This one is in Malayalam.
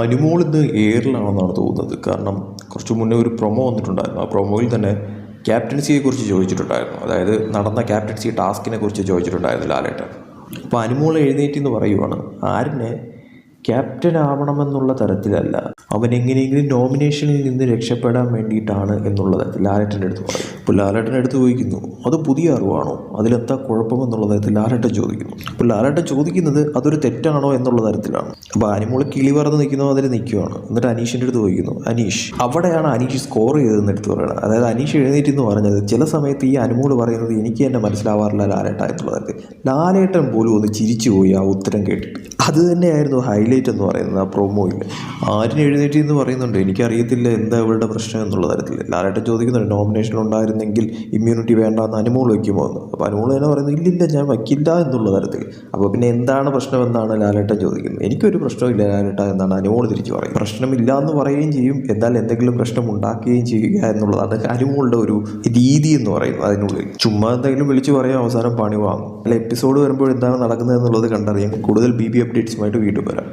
അനുമോൾ ഇന്ന് എയറിലാണെന്നാണ് തോന്നുന്നത്. കാരണം കുറച്ച് മുന്നേ ഒരു പ്രൊമോ വന്നിട്ടുണ്ടായിരുന്നു. ആ പ്രൊമോയിൽ തന്നെ ക്യാപ്റ്റൻസിയെക്കുറിച്ച് ചോദിച്ചിട്ടുണ്ടായിരുന്നു. അതായത് നടന്ന ക്യാപ്റ്റൻസി ടാസ്കിനെ കുറിച്ച് ചോദിച്ചിട്ടുണ്ടായിരുന്നു ലാലേട്ടൻ. അപ്പോൾ അനുമോൾ എഴുന്നേറ്റ് എന്ന് പറയുവാണ്, ആരിനെ ക്യാപ്റ്റൻ ആവണമെന്നുള്ള തരത്തിലല്ല, അവൻ എങ്ങനെയെങ്കിലും നോമിനേഷനിൽ നിന്ന് രക്ഷപ്പെടാൻ വേണ്ടിയിട്ടാണ് എന്നുള്ള തരത്തിൽ ലാലേട്ടൻ്റെ അടുത്ത് പറയും. അപ്പോൾ ലാലേട്ടൻ്റെ അടുത്ത് ചോദിക്കുന്നു, അത് പുതിയ അറിവാണോ, അതിലെന്താ കുഴപ്പമെന്നുള്ള തരത്തിൽ ലാലേട്ടൻ ചോദിക്കുന്നു. അപ്പോൾ ലാലേട്ടൻ ചോദിക്കുന്നത് അതൊരു തെറ്റാണോ എന്നുള്ള തരത്തിലാണ്. അപ്പോൾ അനുമോൾ കിളി പറന്ന് നിൽക്കുന്നു, അതിൽ നിൽക്കുകയാണ്. എന്നിട്ട് അനീഷിൻ്റെ അടുത്ത് ചോദിക്കുന്നു, അനീഷ് അവിടെയാണ് അനീഷ് സ്കോർ ചെയ്തതെന്ന് എടുത്ത് പറയുന്നത്. അതായത് അനീഷ് എഴുന്നേറ്റ് എന്ന് പറഞ്ഞത് ചില സമയത്ത് ഈ അനുമോൾ പറയുന്നത് എനിക്ക് തന്നെ മനസ്സിലാവാറില്ല ലാലേട്ട എന്നുള്ള തരത്തിൽ. ലാലേട്ടൻ പോലും ഒന്ന് ചിരിച്ചു പോയി ആ ഉത്തരം കേട്ടിട്ട്. അത് തന്നെയായിരുന്നു ഹൈലൈറ്റ് എന്ന് പറയുന്നത് ആ പ്രൊമോയിൽ. ആരും എഴുന്നേറ്റ് എന്ന് പറയുന്നുണ്ട്, എനിക്കറിയത്തില്ല എന്താ ഇവളുടെ പ്രശ്നം എന്നുള്ള തരത്തിൽ. ലാലേട്ടൻ ചോദിക്കുന്നുണ്ട്, നോമിനേഷൻ ഉണ്ടായിരുന്നെങ്കിൽ ഇമ്മ്യൂണിറ്റി വേണ്ടെന്ന് അനുമോൾ വയ്ക്കുമോ എന്ന്. അപ്പോൾ അനുമോൾ തന്നെ പറയുന്നത് ഇല്ലില്ല ഞാൻ വയ്ക്കില്ല എന്നുള്ള തരത്തിൽ. അപ്പോൾ പിന്നെ എന്താണ് പ്രശ്നം എന്നാണ് ലാലേട്ടൻ ചോദിക്കുന്നത്. എനിക്കൊരു പ്രശ്നമില്ല ലാലേട്ട എന്നാണ് അനുമോൾ തിരിച്ച് പറയും. പ്രശ്നമില്ല എന്ന് പറയുകയും ചെയ്യും, എന്നാൽ എന്തെങ്കിലും പ്രശ്നം ഉണ്ടാക്കുകയും ചെയ്യുക എന്നുള്ളതാണ് അനുമോളുടെ ഒരു രീതി എന്ന് പറയുന്നത്. അതിനുള്ളിൽ ചുമ്മാ എന്തെങ്കിലും വിളിച്ച് പറയാൻ അവസാനം പണി വാങ്ങും. അല്ല, എപ്പിസോഡ് വരുമ്പോൾ എന്താണ് നടക്കുന്നത് എന്നുള്ളത് കണ്ടറിയാം. കൂടുതൽ BB അപ്ഡേറ്റ്സുമായിട്ട് വീണ്ടും വരാം.